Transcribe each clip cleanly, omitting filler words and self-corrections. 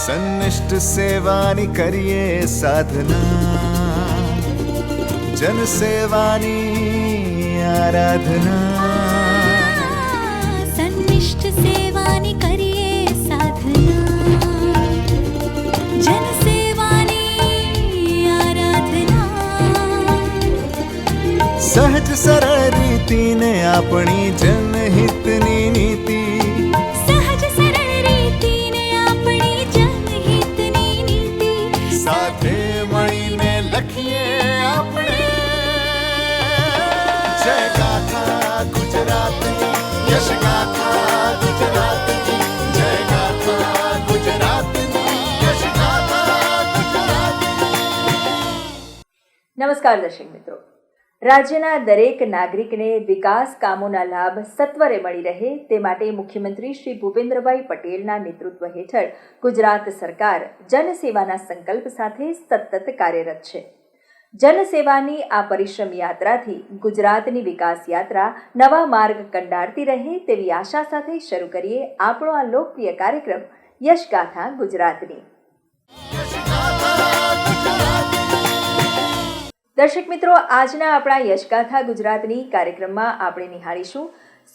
સન્નિષ્ઠ સેવાની કરીએ સાધના, જનસેવાની આરાધના. સન્નિષ્ઠ સેવાની કરીએ સાધના, જનસેવાની આરાધના. સહજ સરળ રીતિને આપણી જનહિતની નીતિ, સહજ સરળ રીતિને આપણી જનહિતની નીતિ. સાથે મળીને લખીએ આપણે જય ગાથા ગુજરાતની, યશ ગાથા ગુજરાતની, જય ગાથા ગુજરાતની, યશ ગાથા ગુજરાતની. નમસ્કાર દર્શક મિત્રો, રાજ્યના દરેક નાગરિકને વિકાસ કામોના લાભ સત્વરે મળી રહે તે માટે મુખ્યમંત્રી શ્રી ભૂપેન્દ્રભાઈ પટેલના નેતૃત્વ હેઠળ ગુજરાત સરકાર જનસેવાના સંકલ્પ સાથે સતત કાર્યરત છે. જનસેવાની આ પરિશ્રમ યાત્રાથી ગુજરાતની વિકાસ યાત્રા નવા માર્ગ કંડારતી રહે તેવી આશા સાથે શરૂ કરીએ આપણો આ લોકપ્રિય કાર્યક્રમ યશગાથા ગુજરાતની. દર્શક મિત્રો, આજના આપણા યશગાથા ગુજરાતની કાર્યક્રમમાં આપણે નિહાળીશું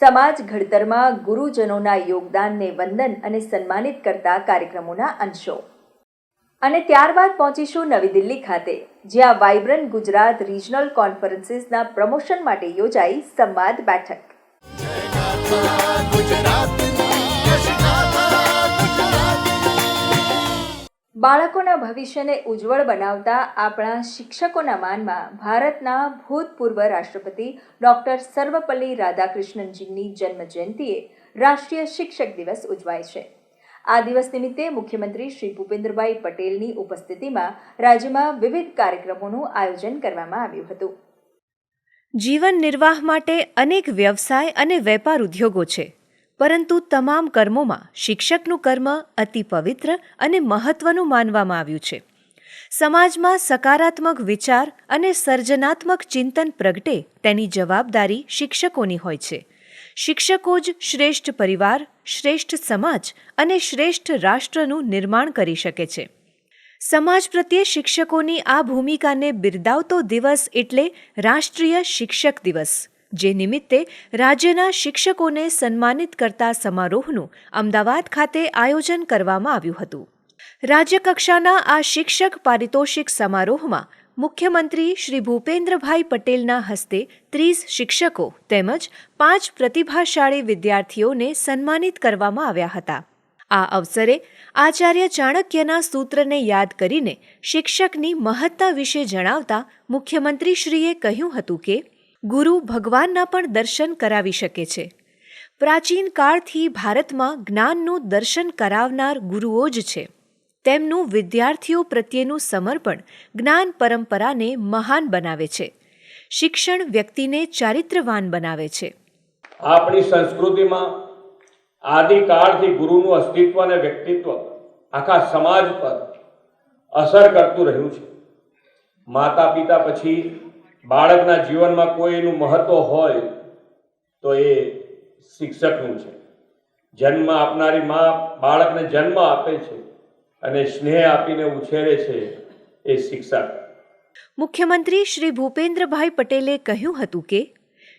સમાજ ઘડતરમાં ગુરુજનોના યોગદાનને વંદન અને સન્માનિત કરતા કાર્યક્રમોના અંશો. અને ત્યારબાદ પહોંચીશું નવી દિલ્હી ખાતે, જ્યાં વાઇબ્રન્ટ ગુજરાત રિજનલ કોન્ફરન્સીસના પ્રમોશન માટે યોજાઈ સંવાદ બેઠક. બાળકોના ભવિષ્યને ઉજ્જવળ બનાવતા આપણા શિક્ષકોના માનમાં ભારતના ભૂતપૂર્વ રાષ્ટ્રપતિ ડૉક્ટર સર્વપલ્લી રાધાકૃષ્ણનજીની જન્મજયંતિએ રાષ્ટ્રીય શિક્ષક દિવસ ઉજવાય છે. આ દિવસ નિમિત્તે મુખ્યમંત્રી શ્રી ભૂપેન્દ્રભાઈ પટેલની ઉપસ્થિતિમાં રાજ્યમાં વિવિધ કાર્યક્રમોનું આયોજન કરવામાં આવ્યું હતું. જીવન નિર્વાહ માટે અનેક વ્યવસાય અને વેપાર ઉદ્યોગો છે, પરંતુ તમામ કર્મોમાં શિક્ષકનું કર્મ અતિ પવિત્ર અને મહત્વનું માનવામાં આવ્યું છે. સમાજમાં સકારાત્મક વિચાર અને સર્જનાત્મક ચિંતન પ્રગટે તેની જવાબદારી શિક્ષકોની હોય છે. શિક્ષકો જ શ્રેષ્ઠ પરિવાર, શ્રેષ્ઠ સમાજ અને શ્રેષ્ઠ રાષ્ટ્રનું નિર્માણ કરી શકે છે. સમાજ પ્રત્યે શિક્ષકોની આ ભૂમિકાને બિરદાવતો દિવસ એટલે રાષ્ટ્રીય શિક્ષક દિવસ, જે નિમિત્તે રાજ્યના શિક્ષકોને સન્માનિત કરતા સમારોહનું અમદાવાદ ખાતે આયોજન કરવામાં આવ્યું હતું. રાજ્યકક્ષાના આ શિક્ષક પારિતોષિક સમારોહમાં મુખ્યમંત્રી શ્રી ભૂપેન્દ્રભાઈ પટેલના હસ્તે 30 શિક્ષકો તેમજ 5 પ્રતિભાશાળી વિદ્યાર્થીઓને સન્માનિત કરવામાં આવ્યા હતા. આ અવસરે આચાર્ય ચાણક્યના સૂત્રને યાદ કરીને શિક્ષકની મહત્તા વિશે જણાવતા મુખ્યમંત્રીશ્રીએ કહ્યું હતું કે ગુરુ ભગવાનના પણ દર્શન કરાવી શકે છે. પ્રાચીન કાળથી ભારતમાં જ્ઞાનનું દર્શન કરાવનાર ગુરુઓ જ છે. તેમનું વિદ્યાર્થીઓ પ્રત્યેનું સમર્પણ જ્ઞાન પરંપરાને મહાન બનાવે છે. શિક્ષણ વ્યક્તિને ચારિત્રવાન બનાવે છે. આપણી સંસ્કૃતિમાં આદિકાળથી ગુરુનું અસ્તિત્વ અને વ્યક્તિત્વ આખા સમાજ પર અસર કરતું રહ્યું છે. માતા પિતા પછી બાળકના જીવનમાં કોઈનું મહત્વ હોય તો એ શિક્ષકનું છે. જન્મ આપનારી મા બાળકને જન્મ આપે છે અને સ્નેહ આપીને ઉછેરે છે એ શિક્ષક. મુખ્યમંત્રી શ્રી ભૂપેન્દ્રભાઈ પટેલે કહ્યું હતું કે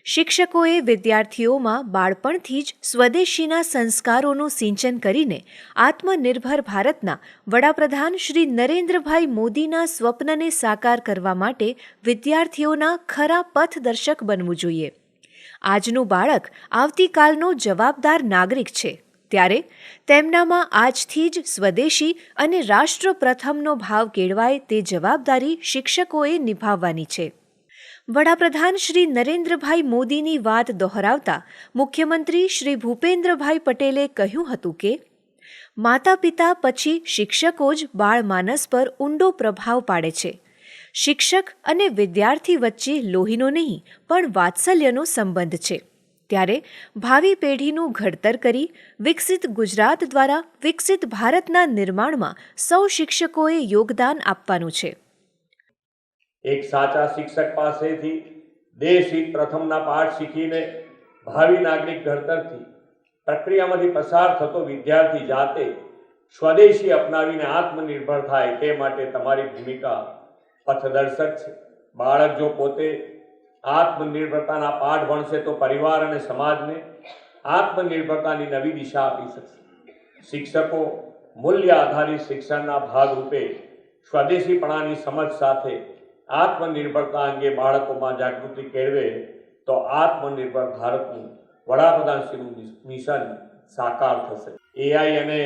શિક્ષકોએ વિદ્યાર્થીઓમાં બાળપણથી જ સ્વદેશીના સંસ્કારોનું સિંચન કરીને આત્મનિર્ભર ભારતના વડાપ્રધાન શ્રી નરેન્દ્રભાઈ મોદીના સ્વપ્નને સાકાર કરવા માટે વિદ્યાર્થીઓના ખરા પથદર્શક બનવું જોઈએ. આજનું બાળક આવતીકાલનો જવાબદાર નાગરિક છે, ત્યારે તેમનામાં આજથી જ સ્વદેશી અને રાષ્ટ્ર પ્રથમનો ભાવ કેળવાય તે જવાબદારી શિક્ષકોએ નિભાવવાની છે. વડાપ્રધાન શ્રી નરેન્દ્રભાઈ મોદીની વાત દોહરાવતા મુખ્યમંત્રી શ્રી ભૂપેન્દ્રભાઈ પટેલે કહ્યું હતું કે માતા પિતા પછી શિક્ષકો જ બાળમાનસ પર ઊંડો પ્રભાવ પાડે છે. શિક્ષક અને વિદ્યાર્થી વચ્ચે લોહીનો નહીં પણ વાત્સલ્યનો સંબંધ છે. ત્યારે ભાવિ પેઢીનું ઘડતર કરી વિકસિત ગુજરાત દ્વારા વિકસિત ભારતના નિર્માણમાં સૌ શિક્ષકોએ યોગદાન આપવાનું છે. એક સાચા શિક્ષક પાસેથી દેશ હિત પ્રથમના પાઠ શીખીને ભાવિ નાગરિક ઘડતરથી પ્રક્રિયામાંથી પસાર થતો વિદ્યાર્થી જાતે સ્વદેશી અપનાવીને આત્મનિર્ભર થાય તે માટે તમારી ભૂમિકા પથદર્શક છે. બાળક જો પોતે આત્મનિર્ભરતાના પાઠ ભણશે તો પરિવાર અને સમાજને આત્મનિર્ભરતાની નવી દિશા આપી શકશે. શિક્ષકો મૂલ્ય આધારિત શિક્ષણના ભાગરૂપે સ્વદેશીપણાની સમજ સાથે આત્મનિર્ભરતા અંગે બાળકોમાં જાગૃતિ કેળવે તો આત્મનિર્ભર ભારતનું વડાપ્રધાનશ્રીનું મિશન સાકાર થશે. એઆઈ અને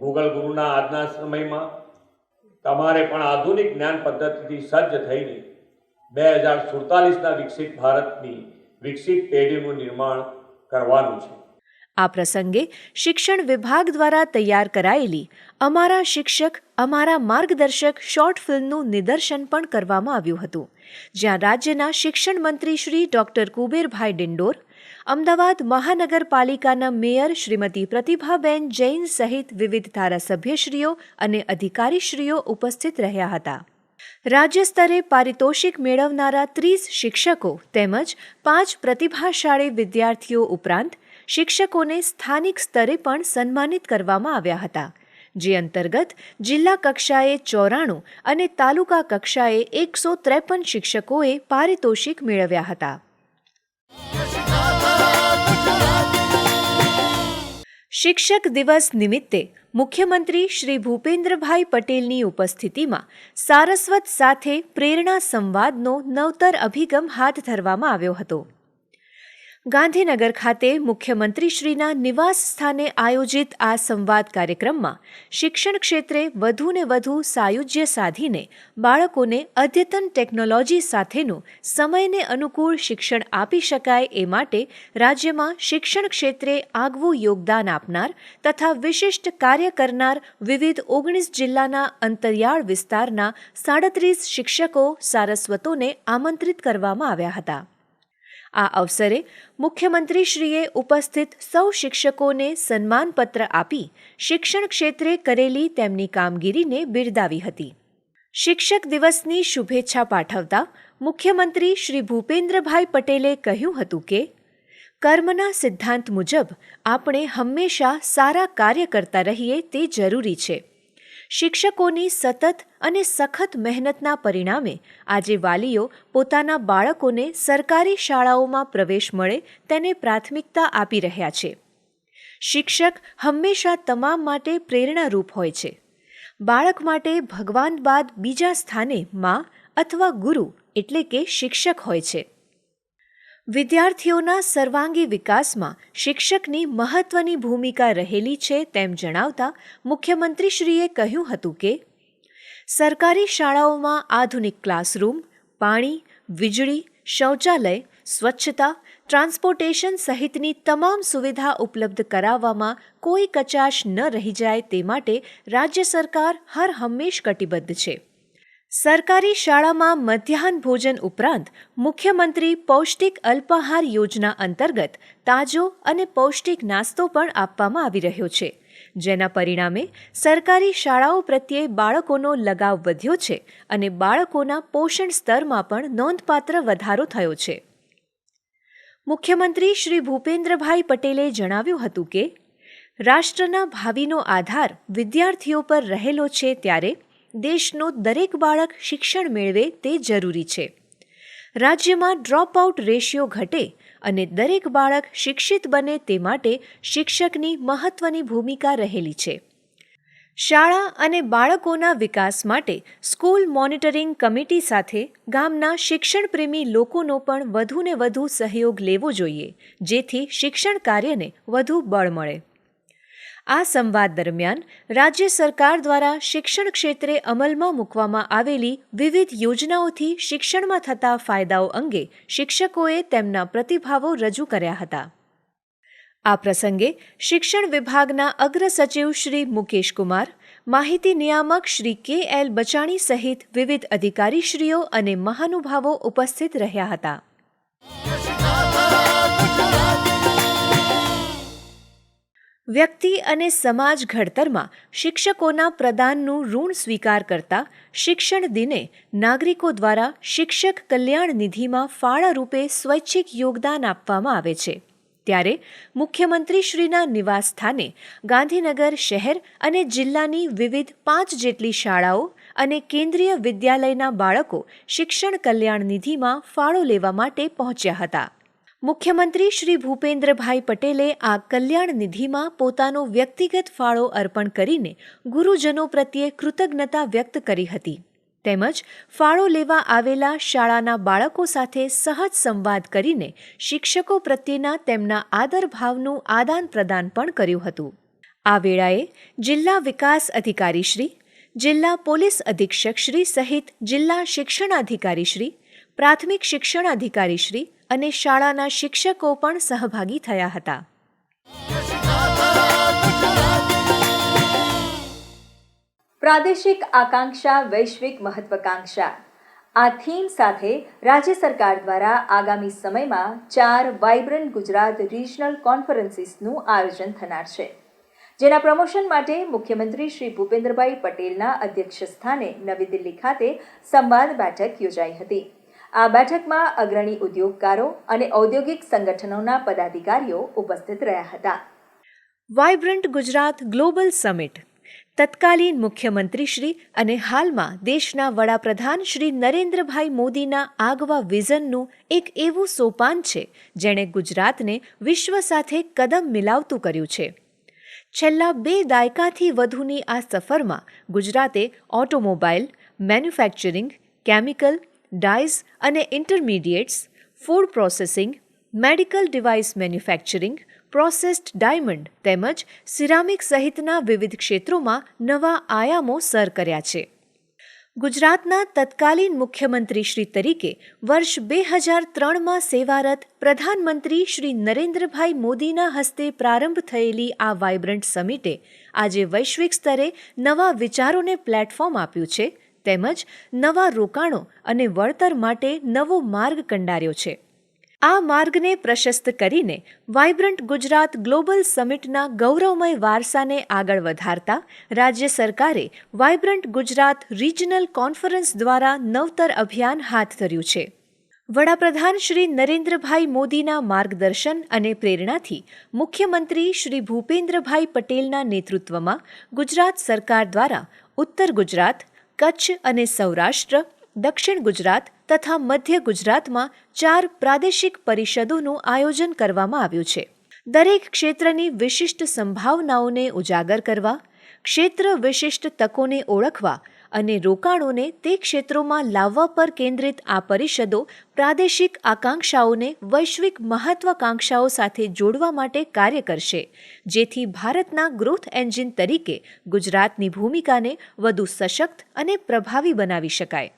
ગૂગલ ગુરુના આજના સમયમાં તમારે પણ આધુનિક જ્ઞાન પદ્ધતિથી સજ્જ થઈને 2047ના વિકસિત ભારતની વિકસિત પેઢીનું નિર્માણ કરવાનું છે. આ પ્રસંગે શિક્ષણ વિભાગ દ્વારા તૈયાર કરાયેલી અમારા શિક્ષક અમારા માર્ગદર્શક શોર્ટ ફિલ્મનું નિદર્શન પણ કરવામાં આવ્યું હતું, જ્યાં રાજ્યના શિક્ષણ મંત્રી શ્રી ડોક્ટર કુબેરભાઈ ડિંડોર, અમદાવાદ મહાનગરપાલિકાના મેયર શ્રીમતી પ્રતિભાબેન જૈન સહિત વિવિધ ધારાસભ્યશ્રીઓ અને અધિકારીશ્રીઓ ઉપસ્થિત રહ્યા હતા. રાજ્ય સ્તરે પારિતોષિક મેળવનારા 30 શિક્ષકો તેમજ 5 પ્રતિભાશાળી વિદ્યાર્થીઓ ઉપરાંત શિક્ષકોને સ્થાનિક સ્તરે પણ સન્માનિત કરવામાં આવ્યા હતા, જે અંતર્ગત જિલ્લા કક્ષાએ 94 અને તાલુકા કક્ષાએ 153 શિક્ષકોએ પારિતોષિક મેળવ્યા હતા. શિક્ષક દિવસ નિમિત્તે મુખ્યમંત્રી શ્રી ભૂપેન્દ્રભાઈ પટેલની ઉપસ્થિતિમાં સારસ્વત સાથે પ્રેરણા સંવાદનો નવતર અભિગમ હાથ ધરવામાં આવ્યો હતો. ગાંધીનગર ખાતે મુખ્યમંત્રીશ્રીના નિવાસ સ્થાને આયોજિત આ સંવાદ કાર્યક્રમમાં શિક્ષણ ક્ષેત્રે વધુને વધુ સાયુજ્ય સાધીને બાળકોને અદ્યતન ટેકનોલોજી સાથેનું સમયને અનુકૂળ શિક્ષણ આપી શકાય એ માટે રાજ્યમાં શિક્ષણ ક્ષેત્રે આગવું યોગદાન આપનાર તથા વિશિષ્ટ કાર્ય કરનાર વિવિધ 19 જિલ્લાના અંતરિયાળ વિસ્તારના 37 શિક્ષકો સારસ્વતોને આમંત્રિત કરવામાં આવ્યા હતા. આ અવસરે મુખ્યમંત્રીશ્રીએ ઉપસ્થિત સૌ શિક્ષકોને સન્માનપત્ર આપી શિક્ષણ ક્ષેત્રે કરેલી તેમની કામગીરીને બિરદાવી હતી. શિક્ષક દિવસની શુભેચ્છા પાઠવતા મુખ્યમંત્રી શ્રી ભૂપેન્દ્રભાઈ પટેલે કહ્યું હતું કે કર્મના સિદ્ધાંત મુજબ આપણે હંમેશા સારા કાર્ય કરતા રહીએ તે જરૂરી છે. શિક્ષકોની સતત અને સખત મહેનતના પરિણામે આજે વાલીઓ પોતાના બાળકોને સરકારી શાળાઓમાં પ્રવેશ મળે તેને પ્રાથમિકતા આપી રહ્યા છે. શિક્ષક હંમેશા તમામ માટે પ્રેરણારૂપ હોય છે. બાળક માટે ભગવાન બાદ બીજા સ્થાને મા અથવા ગુરુ એટલે કે શિક્ષક હોય છે. વિદ્યાર્થીઓના સર્વાંગી વિકાસમાં શિક્ષકની મહત્વની ભૂમિકા રહેલી છે તેમ જણાવતા મુખ્યમંત્રીશ્રીએ કહ્યું હતું કે સરકારી શાળાઓમાં આધુનિક ક્લાસરૂમ, પાણી, વીજળી, શૌચાલય, સ્વચ્છતા, ટ્રાન્સપોર્ટેશન સહિતની તમામ સુવિધા ઉપલબ્ધ કરાવવામાં કોઈ કચાશ ન રહી જાય તે માટે રાજ્ય સરકાર હર હંમેશ કટિબદ્ધ છે. સરકારી શાળામાં મધ્યાહન ભોજન ઉપરાંત મુખ્યમંત્રી પૌષ્ટિક અલ્પાહાર યોજના અંતર્ગત તાજો અને પૌષ્ટિક નાસ્તો પણ આપવામાં આવી રહ્યો છે, જેના પરિણામે સરકારી શાળાઓ પ્રત્યે બાળકોનો લગાવ વધ્યો છે અને બાળકોના પોષણ સ્તરમાં પણ નોંધપાત્ર વધારો થયો છે. મુખ્યમંત્રી શ્રી ભૂપેન્દ્રભાઈ પટેલે જણાવ્યું હતું કે રાષ્ટ્રના ભાવિનો આધાર વિદ્યાર્થીઓ પર રહેલો છે, ત્યારે દેશનું દરેક બાળક શિક્ષણ મેળવે તે જરૂરી છે. રાજ્યમાં ડ્રોપઆઉટ રેશિયો ઘટે અને દરેક બાળક શિક્ષિત બને તે માટે શિક્ષકની મહત્વની ભૂમિકા રહેલી છે. શાળા અને બાળકોના વિકાસ માટે સ્કૂલ મોનિટરિંગ કમિટી સાથે ગામના શિક્ષણપ્રેમી લોકોનો પણ વધુને વધુ સહયોગ લેવો જોઈએ, જેથી શિક્ષણ કાર્યને વધુ બળ મળે. આ સંવાદ દરમિયાન રાજ્ય સરકાર દ્વારા શિક્ષણ ક્ષેત્રે અમલમાં મૂકવામાં આવેલી વિવિધ યોજનાઓથી શિક્ષણમાં થતા ફાયદાઓ અંગે શિક્ષકોએ તેમના પ્રતિભાવો રજૂ કર્યા હતા. આ પ્રસંગે શિક્ષણ વિભાગના અગ્ર સચિવ શ્રી મુકેશ કુમાર, માહિતી નિયામક શ્રી કે.એલ. બચાણી સહિત વિવિધ અધિકારીશ્રીઓ અને મહાનુભાવો ઉપસ્થિત રહ્યા હતા. વ્યક્તિ અને સમાજ ઘડતરમાં શિક્ષકોના પ્રદાનનું ઋણ સ્વીકાર કરતા શિક્ષણ દિને નાગરિકો દ્વારા શિક્ષક કલ્યાણ નિધિમાં ફાળા રૂપે સ્વૈચ્છિક યોગદાન આપવામાં આવે છે. ત્યારે મુખ્યમંત્રીશ્રીના નિવાસસ્થાને ગાંધીનગર શહેર અને જિલ્લાની વિવિધ 5 જેટલી શાળાઓ અને કેન્દ્રીય વિદ્યાલયના બાળકો શિક્ષણ કલ્યાણ નિધિમાં ફાળો લેવા માટે પહોંચ્યા હતા. મુખ્યમંત્રી શ્રી ભૂપેન્દ્રભાઈ પટેલે આ કલ્યાણ નિધિમાં પોતાનો વ્યક્તિગત ફાળો અર્પણ કરીને ગુરુજનો પ્રત્યે કૃતજ્ઞતા વ્યક્ત કરી હતી. તેમજ ફાળો લેવા આવેલા શાળાના બાળકો સાથે સહજ સંવાદ કરીને શિક્ષકો પ્રત્યેના તેમના આદરભાવનું આદાન પ્રદાન પણ કર્યું હતું. આ વેળાએ જિલ્લા વિકાસ અધિકારીશ્રી, જિલ્લા પોલીસ અધિક્ષકશ્રી સહિત જિલ્લા શિક્ષણાધિકારીશ્રી, પ્રાથમિક શિક્ષણાધિકારીશ્રી અને શાળાના શિક્ષકો પણ સહભાગી થયા હતા. પ્રાદેશિક આકાંક્ષા વૈશ્વિક મહત્વાકાંક્ષા આ થીમ સાથે રાજ્ય સરકાર દ્વારા આગામી સમયમાં 4 વાઇબ્રન્ટ ગુજરાત રિજનલ કોન્ફરન્સીસનું આયોજન થનાર છે, જેના પ્રમોશન માટે મુખ્યમંત્રી શ્રી ભૂપેન્દ્રભાઈ પટેલના અધ્યક્ષસ્થાને નવી દિલ્હી ખાતે સંવાદ બેઠક યોજાઈ હતી. આ બેઠકમાં અગ્રણી ઉદ્યોગકારો અને ઔદ્યોગિક સંગઠનોના પદાધિકારીઓ ઉપસ્થિત રહ્યા હતા. વાઇબ્રન્ટ ગુજરાત ગ્લોબલ સમિટ તત્કાલીન મુખ્યમંત્રીશ્રી અને હાલમાં દેશના વડાપ્રધાન શ્રી નરેન્દ્રભાઈ મોદીના આગવા વિઝનનું એક એવું સોપાન છે જેણે ગુજરાતને વિશ્વ સાથે કદમ મિલાવતું કર્યું છે. છેલ્લા 2 દાયકાથી વધુની આ સફરમાં ગુજરાતે ઓટોમોબાઈલ, મેન્યુફેક્ચરિંગ, કેમિકલ, ડાઇઝ અને intermediates, food processing, medical device manufacturing, processed diamond તેમજ સિરામિક સહિતના વિવિધ ક્ષેત્રોમાં નવા આયામો સર કર્યા છે. ગુજરાતના તત્કાલીન મુખ્યમંત્રીશ્રી તરીકે વર્ષ 2003માં સેવારત પ્રધાનમંત્રી શ્રી નરેન્દ્રભાઈ મોદીના હસ્તે પ્રારંભ થયેલી આ વાઇબ્રન્ટ સમિટે આજે વૈશ્વિક સ્તરે નવા વિચારોને પ્લેટફોર્મ આપ્યું છે તેમજ નવા રોકાણો અને વળતર માટે નવો માર્ગ કંડાર્યો છે. આ માર્ગને પ્રશસ્ત કરીને વાઇબ્રન્ટ ગુજરાત ગ્લોબલ સમિટના ગૌરવમય વારસાને આગળ વધારતા રાજ્ય સરકારે વાઇબ્રન્ટ ગુજરાત રિજનલ કોન્ફરન્સ દ્વારા નવતર અભિયાન હાથ ધર્યું છે. વડાપ્રધાન શ્રી નરેન્દ્રભાઈ મોદીના માર્ગદર્શન અને પ્રેરણાથી મુખ્યમંત્રી શ્રી ભૂપેન્દ્રભાઈ પટેલના નેતૃત્વમાં ગુજરાત સરકાર દ્વારા ઉત્તર ગુજરાત, કચ્છ અને સૌરાષ્ટ્ર, દક્ષિણ ગુજરાત તથા મધ્ય ગુજરાતમાં 4 પ્રાદેશિક પરિષદોનું આયોજન કરવામાં આવ્યું છે. દરેક ક્ષેત્રની વિશિષ્ટ સંભાવનાઓને ઉજાગર કરવા, ક્ષેત્ર વિશિષ્ટ તકોને ઓળખવા અને રોકાણોને તે ક્ષેત્રોમાં લાવવા પર કેન્દ્રિત આ પરિષદો પ્રાદેશિક આકાંક્ષાઓને વૈશ્વિક મહત્વાકાંક્ષાઓ સાથે જોડવા માટે કાર્ય કરશે, જેથી ભારતના ગ્રોથ એન્જિન તરીકે ગુજરાતની ભૂમિકાને વધુ સશક્ત અને પ્રભાવી બનાવી શકાય.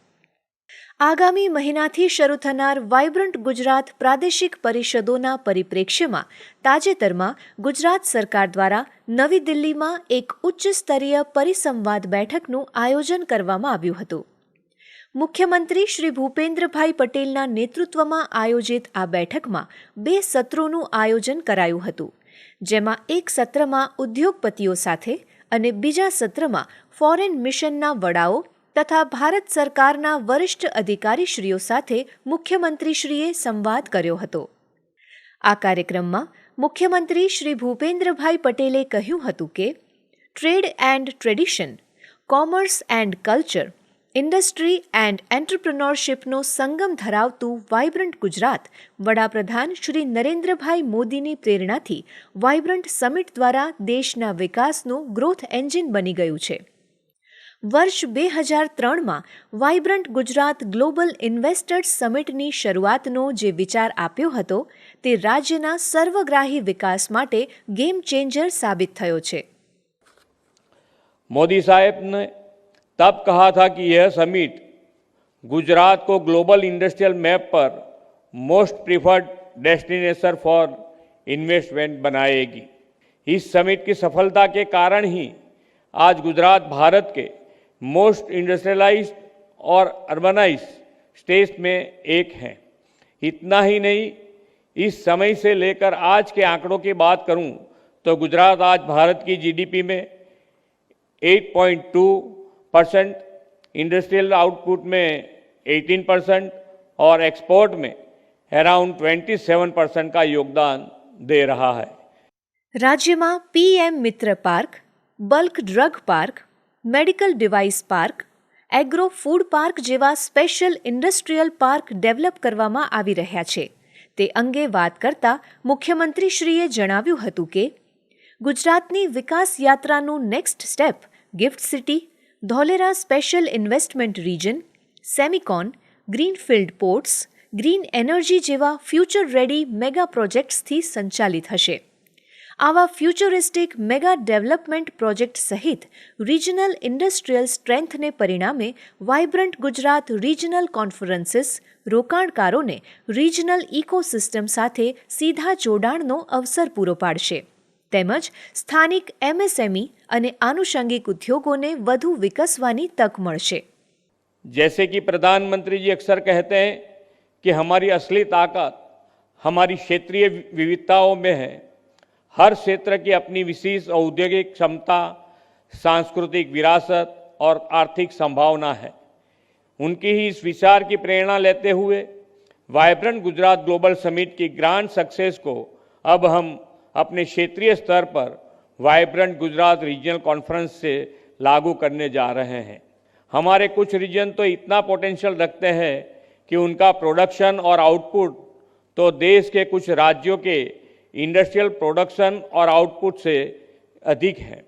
આગામી મહિનાથી શરૂ થનાર વાઇબ્રન્ટ ગુજરાત પ્રાદેશિક પરિષદોના પરિપ્રેક્ષ્યમાં તાજેતરમાં ગુજરાત સરકાર દ્વારા નવી દિલ્હીમાં એક ઉચ્ચ સ્તરીય પરિસંવાદ બેઠકનું આયોજન કરવામાં આવ્યું હતું. મુખ્યમંત્રી શ્રી ભૂપેન્દ્રભાઈ પટેલના નેતૃત્વમાં આયોજિત આ બેઠકમાં 2 સત્રોનું આયોજન કરાયું હતું, જેમાં એક સત્રમાં ઉદ્યોગપતિઓ સાથે અને બીજા સત્રમાં ફોરેન મિશનના વડાઓ તથા ભારત સરકારના વરિષ્ઠ અધિકારીશ્રીઓ સાથે મુખ્યમંત્રીશ્રીએ સંવાદ કર્યો હતો. આ કાર્યક્રમમાં મુખ્યમંત્રી શ્રી ભૂપેન્દ્રભાઈ પટેલે કહ્યું હતું કે trade and tradition, commerce and culture, industry and એન્ટરપ્રિન્યોરશિપનો સંગમ ધરાવતું વાઇબ્રન્ટ ગુજરાત વડાપ્રધાન શ્રી નરેન્દ્રભાઈ મોદીની પ્રેરણાથી વાઇબ્રન્ટ સમિટ દ્વારા દેશના વિકાસનું ગ્રોથ એન્જિન બની ગયું છે. વર્ષ 2003માં વાઇબ્રન્ટ ગુજરાત ગ્લોબલ ઇન્વેસ્ટર્સ સમિટની શરૂઆતનો જે વિચાર આપ્યો હતો તે રાજ્યના સર્વગ્રાહી વિકાસ માટે ગેમ ચેન્જર સાબિત થયો છે. मोदी साहब ने तब कहा था कि यह समिट गुजरात को ग्लोबल इंडस्ट्रियल मैप पर most preferred destination for investment बनाएगी. इस समिट की सफलता के कारण ही आज गुजरात भारत के मोस्ट इंडस्ट्रियलाइज्ड और अर्बनाइज्ड स्टेट्स में एक है. इतना ही नहीं, इस समय से लेकर आज के आंकड़ों की बात करूं तो गुजरात आज भारत की जीडीपी में 8.2%, इंडस्ट्रियल आउटपुट में 18% और एक्सपोर्ट में अराउंड 27% का योगदान दे रहा है। રાજ્યમાં પીએમ મિત્ર park, bulk drug park, medical device park, agro food park જેવા સ્પેશિયલ ઇન્ડસ્ટ્રીયલ પાર્ક ડેવલપ કરવામાં આવી રહ્યા છે. તે અંગે વાત કરતા મુખ્યમંત્રીશ્રીએ જણાવ્યું હતું કે ગુજરાતની વિકાસ યાત્રાનું next step gift city, Dholera special investment region, Semicon, greenfield ports, green energy જેવા ફ્યુચર રેડી મેગા પ્રોજેક્ટ્સથી સંચાલિત હશે. આવા ફ્યુચરિસ્ટિક મેગા ડેવલપમેન્ટ પ્રોજેક્ટ સહિત રિજનલ ઇન્ડસ્ટ્રીયલ સ્ટ્રેન્થને પરિણામે વાઇબ્રન્ટ ગુજરાત રિજનલ કોન્ફરન્સીસ રોકાણકારોને રિજનલ ઇકોસિસ્ટમ સાથે સીધા જોડાણનો અવસર પૂરો પાડશે તેમજ સ્થાનિક એમએસએમઈ અને આનુષંગિક ઉદ્યોગોને વધુ વિકસવાની તક મળશે. जैसे कि प्रधानमंत्री जी अक्सर कहते हैं कि हमारी असली ताकत हमारी क्षेत्रीय विविधताओं में है. हर क्षेत्र की अपनी विशेष औद्योगिक क्षमता, सांस्कृतिक विरासत और आर्थिक संभावना है. उनकी ही इस विचार की प्रेरणा लेते हुए वाइब्रेंट गुजरात ग्लोबल समिट की ग्रांड सक्सेस को अब हम अपने क्षेत्रीय स्तर पर वाइब्रेंट गुजरात रीजनल कॉन्फ्रेंस से लागू करने जा रहे हैं. हमारे कुछ रीजन तो इतना पोटेंशियल रखते हैं कि उनका प्रोडक्शन और आउटपुट तो देश के कुछ राज्यों के इंडस्ट्रियल प्रोडक्शन और आउटपुट से अधिक है.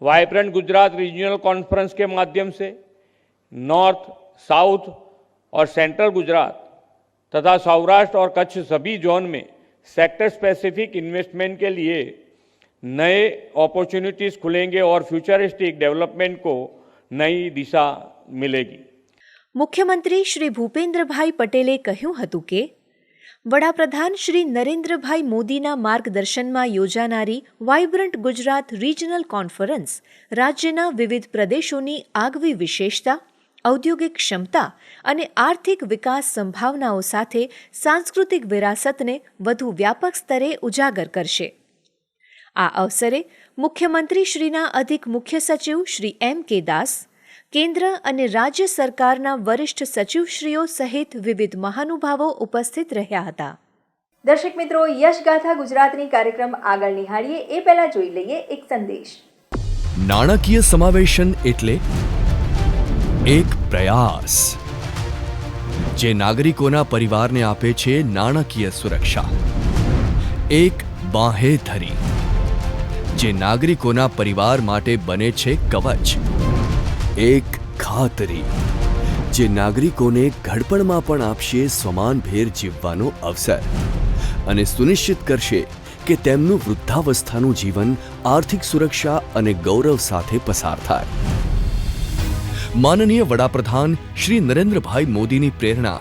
वाइब्रेंट गुजरात रीजनल कॉन्फ्रेंस के माध्यम से नॉर्थ, साउथ और सेंट्रल गुजरात तथा सौराष्ट्र और कच्छ सभी जोन में सेक्टर स्पेसिफिक इन्वेस्टमेंट के लिए नए अपॉर्चुनिटीज खुलेंगे और फ्यूचरिस्टिक डेवलपमेंट को नई दिशा मिलेगी. મુખ્યમંત્રી શ્રી ભૂપેન્દ્રભાઈ પટેલે કહ્યું હતું કે વડાપ્રધાન શ્રી નરેન્દ્રભાઈ મોદીના માર્ગદર્શનમાં યોજાનારી વાઇબ્રન્ટ ગુજરાત રિજનલ કોન્ફરન્સ રાજ્યના વિવિધ પ્રદેશોની આગવી વિશેષતા, ઔદ્યોગિક ક્ષમતા અને આર્થિક વિકાસ સંભાવનાઓ સાથે સાંસ્કૃતિક વિરાસતને વધુ વ્યાપક સ્તરે ઉજાગર કરશે. આ અવસરે મુખ્યમંત્રીશ્રીના અધિક મુખ્ય સચિવ શ્રી M.K. દાસ, કેન્દ્ર અને રાજ્ય સરકારના વરિષ્ઠ સચિવશ્રીઓ સહિત વિવિધ મહાનુભાવો ઉપસ્થિત રહ્યા હતા. દર્શક મિત્રો, યશગાથા ગુજરાતની કાર્યક્રમ આગળ નિહાળીએ એ પહેલા જોઈ લઈએ એક સંદેશ. નાણાકીય સમાવેશન એટલે એક પ્રયાસ જે નાગરિકોના પરિવારને આપે છે નાણાકીય સુરક્ષા, એક બાંહેધરી જે નાગરિકોના પરિવાર માટે બને છે કવચ, એક ખાતરી જે નાગરિકોને ઘડપણમાં પણ આપશે સમાનભેર જીવવાનો અવસર અને સુનિશ્ચિત કરશે કે તેમનું વૃદ્ધાવસ્થાનું જીવન આર્થિક સુરક્ષા અને ગૌરવ સાથે પસાર થાય. માનનીય વડાપ્રધાન શ્રી નરેન્દ્રભાઈ મોદીની પ્રેરણા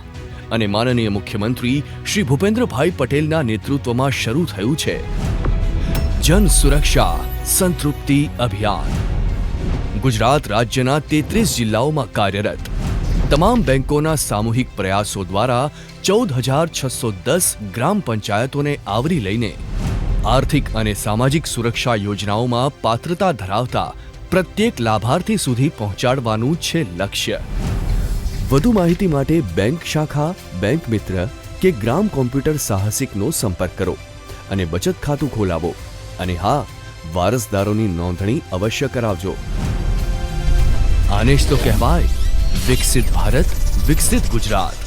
અને માનનીય મુખ્યમંત્રી શ્રી ભૂપેન્દ્રભાઈ પટેલના નેતૃત્વમાં શરૂ થયું છે જન સુરક્ષા સંતૃપ્તિ અભિયાન. ગુજરાત રાજ્યના 33 જિલ્લાઓમાં કાર્યરત તમામ બેંકોના સામૂહિક પ્રયાસો દ્વારા 14,610 ગ્રામ પંચાયતોને આવરી લઈને આર્થિક અને સામાજિક સુરક્ષા યોજનાઓમાં પાત્રતા ધરાવતા પ્રત્યેક લાભાર્થી સુધી પહોંચાડવાનું છે લક્ષ્ય. વધુ માહિતી માટે બેંક શાખા, બેંક મિત્ર કે ગ્રામ કોમ્પ્યુટર સાહસિકનો સંપર્ક કરો અને બચત ખાતું ખોલાવો. અને હા, વારસદારોની નોંધણી અવશ્ય કરાવજો. આને જ તો કહેવાય વિકસિત ભારત, વિકસિત ગુજરાત,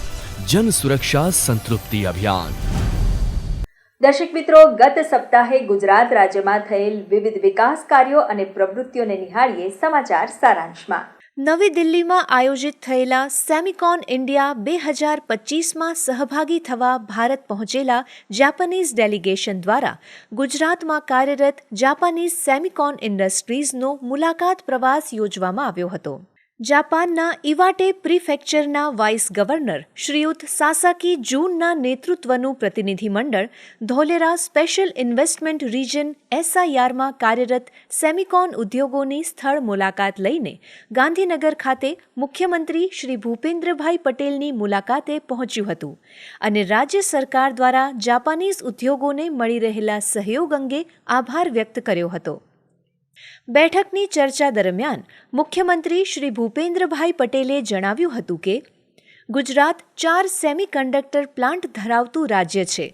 જન સુરક્ષા સંતૃપ્તિ અભિયાન. દર્શક મિત્રો, ગત સપ્તાહે ગુજરાત રાજ્યમાં થયેલ વિવિધ વિકાસ કાર્યો અને પ્રવૃત્તિઓને નિહાળીએ સમાચાર સારાંશમાં. નવી દિલ્હીમાં આયોજિત થયેલા સેમિકોન ઇન્ડિયા 2025માં સહભાગી થવા ભારત પહોંચેલા જાપાનીઝ ડેલિગેશન દ્વારા ગુજરાતમાં કાર્યરત જાપાનીઝ સેમિકોન ઇન્ડસ્ટ્રીઝનો મુલાકાત પ્રવાસ યોજવામાં આવ્યો હતો. જાપાનના ઇવાટે પ્રિફેક્ચરના વાઇસ ગવર્નર શ્રીયુત સાસાકી જૂનના નેતૃત્વનું પ્રતિનિધિમંડળ ધોલેરા સ્પેશિયલ ઇન્વેસ્ટમેન્ટ રીજન SIRમાં કાર્યરત સેમિકોન ઉદ્યોગોની સ્થળ મુલાકાત લઈને ગાંધીનગર ખાતે મુખ્યમંત્રી શ્રી ભૂપેન્દ્રભાઈ પટેલની મુલાકાતે પહોંચ્યું હતું અને રાજ્ય સરકાર દ્વારા જાપાનીઝ ઉદ્યોગોને મળી રહેલા સહયોગ અંગે આભાર વ્યક્ત કર્યો હતો. બેઠકની ચર્ચા દરમિયાન મુખ્યમંત્રી શ્રી ભૂપેન્દ્રભાઈ પટેલે જણાવ્યું હતું કે ગુજરાત 4 સેમિકન્ડક્ટર પ્લાન્ટ ધરાવતું રાજ્ય છે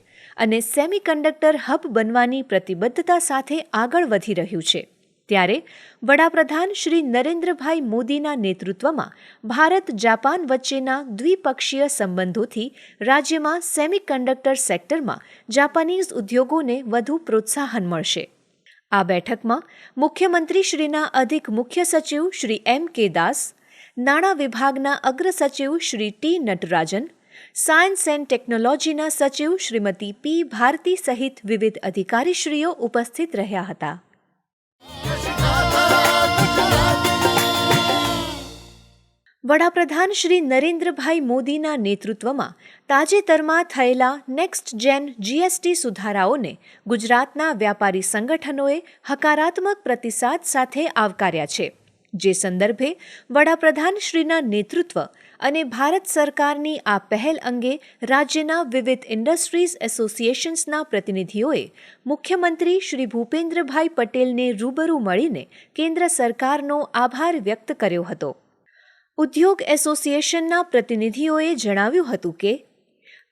અને સેમિકન્ડક્ટર હબ બનવાની પ્રતિબદ્ધતા સાથે આગળ વધી રહ્યું છે, ત્યારે વડાપ્રધાન શ્રી નરેન્દ્રભાઈ મોદીના નેતૃત્વમાં ભારત જાપાન વચ્ચેના દ્વિપક્ષીય સંબંધોથી રાજ્યમાં સેમિકન્ડક્ટર સેક્ટરમાં જાપાનીઝ ઉદ્યોગોને વધુ પ્રોત્સાહન મળશે. આ બેઠકમાં મુખ્યમંત્રીશ્રીના અધિક મુખ્ય સચિવ શ્રી M.K. દાસ, નાણાં વિભાગના અગ્ર સચિવ Shri T. Natarajan, science and ટેકનોલોજીના સચિવ શ્રીમતી P. ભારતી સહિત વિવિધ અધિકારીશ્રીઓ ઉપસ્થિત રહ્યા હતા. વડાપ્રધાન શ્રી નરેન્દ્રભાઈ મોદીના નેતૃત્વમાં તાજેતરમાં થયેલા નેક્સ્ટ જેન GST સુધારાઓને ગુજરાતના વ્યાપારી સંગઠનોએ હકારાત્મક પ્રતિસાદ સાથે આવકાર્યા છે, જે સંદર્ભે વડાપ્રધાનશ્રીના નેતૃત્વ અને ભારત સરકારની આ પહેલ અંગે રાજ્યના વિવિધ ઇન્ડસ્ટ્રીઝ એસોસિએશન્સના પ્રતિનિધિઓએ મુખ્યમંત્રી શ્રી ભૂપેન્દ્રભાઈ પટેલને રૂબરૂ મળીને કેન્દ્ર સરકારનો આભાર વ્યક્ત કર્યો હતો. ઉદ્યોગ એસોસિએશનના પ્રતિનિધિઓએ જણાવ્યું હતું કે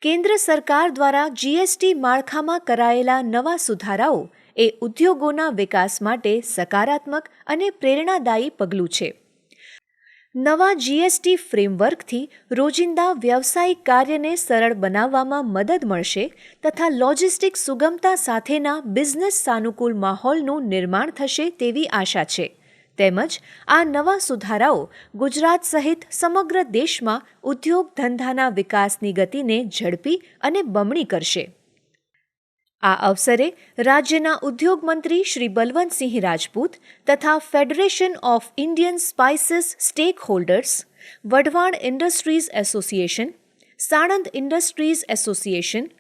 કેન્દ્ર સરકાર દ્વારા GST માળખામાં કરાયેલા નવા સુધારાઓ એ ઉદ્યોગોના વિકાસ માટે સકારાત્મક અને પ્રેરણાદાયી પગલું છે. નવા GST ફ્રેમવર્કથી રોજિંદા વ્યવસાયિક કાર્યને સરળ બનાવવામાં મદદ મળશે તથા લોજિસ્ટિક સુગમતા સાથેના બિઝનેસ સાનુકૂળ માહોલનું નિર્માણ થશે તેવી આશા છે. તેમજ આ નવા સુધારાઓ ગુજરાત સહિત સમગ્ર દેશમાં ઉદ્યોગ ધંધાના વિકાસની ગતિને ઝડપી અને બમણી કરશે. આ અવસરે રાજ્યના ઉદ્યોગ મંત્રી શ્રી બલવંતસિંહ રાજપૂત તથા federation of Indian spices stack holders, Wadhwan industries association, Sanand industries association,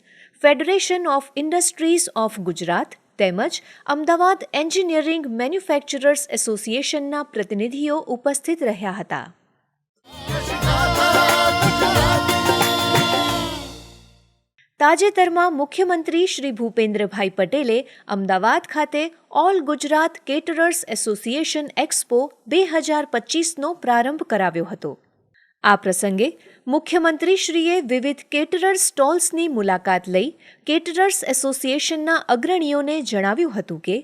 federation of industries of Gujarat તેમજ અમદાવાદ એન્જિનિયરિંગ મેન્યુફેક્ચરર્સ એસોસિએશનના પ્રતિનિધિઓ ઉપસ્થિત રહ્યા હતા. તાજેતરમાં મુખ્યમંત્રી શ્રી ભૂપેન્દ્રભાઈ પટેલે અમદાવાદ ખાતે all Gujarat caterers association expo 2025નો પ્રારંભ કરાવ્યો હતો. આ પ્રસંગે મુખ્યમંત્રીશ્રીએ વિવિધ કેટરર્સ સ્ટોલ્સની મુલાકાત લઈ કેટરર્સ એસોસિએશનના અગ્રણીઓને જણાવ્યું હતું કે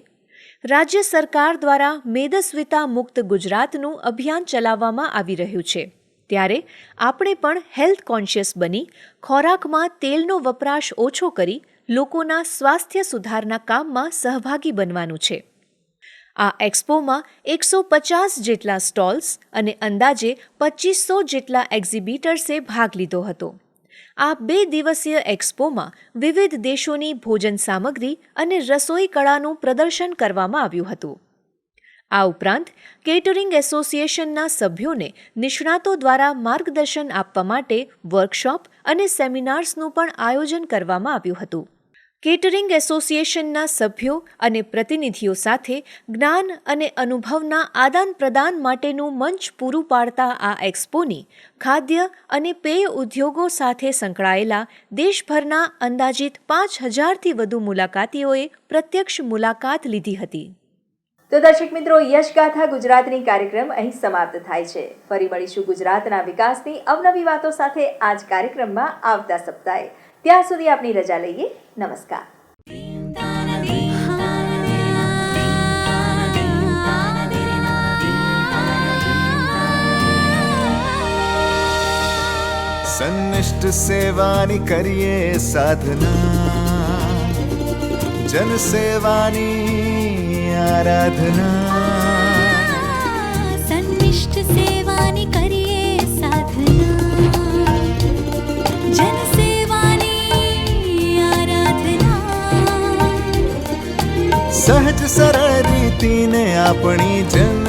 રાજ્ય સરકાર દ્વારા મેદસ્વીતા મુક્ત ગુજરાતનું અભિયાન ચલાવવામાં આવી રહ્યું છે, ત્યારે આપણે પણ હેલ્થ કોન્શિયસ બની ખોરાકમાં તેલનો વપરાશ ઓછો કરી લોકોના સ્વાસ્થ્ય સુધારના કામમાં સહભાગી બનવાનું છે. આ એક્સપોમાં 150 જેટલા સ્ટોલ્સ અને અંદાજે 2500 જેટલા એક્ઝિબિટર્સે ભાગ લીધો હતો. આ 2 દિવસીય એક્સપોમાં વિવિધ દેશોની ભોજન સામગ્રી અને રસોઈ કળાનું પ્રદર્શન કરવામાં આવ્યું હતું. આ ઉપરાંત કેટરિંગ એસોસિએશનના સભ્યોને નિષ્ણાતો દ્વારા માર્ગદર્શન આપવા માટે વર્કશોપ અને સેમિનાર્સનું પણ આયોજન કરવામાં આવ્યું હતું. કેટરિંગ એસોસિએશનના સભ્યો અને પ્રતિનિધિઓ સાથે જ્ઞાન અને અનુભવના આદાન પ્રદાન માટેનું મંચ પૂરું પાડતા આ એક્સપોની ખાદ્ય અને પેય ઉદ્યોગો સાથે સંકળાયેલા દેશભરના અંદાજિત 5000થી વધુ મુલાકાતીઓએ પ્રત્યક્ષ મુલાકાત લીધી હતી. તો દર્શક મિત્રો, યશગાથા ગુજરાતની કાર્યક્રમ અહીં સમાપ્ત થાય છે. ફરી મળીશું ગુજરાતના વિકાસની અવનવી વાતો સાથે આ જ કાર્યક્રમમાં આવતા સપ્તાહે. ત્યાં સુધી આપની રજા લઈએ. નમસ્કાર. સન્નિષ્ઠ સેવાની કરીએ સાધના, જન સેવાની આરાધના. સન્નિષ્ઠ સેવાની કરીએ સાધના, જન સેવાની આરાધના. સહજ સરળ રીતિને આપણી જન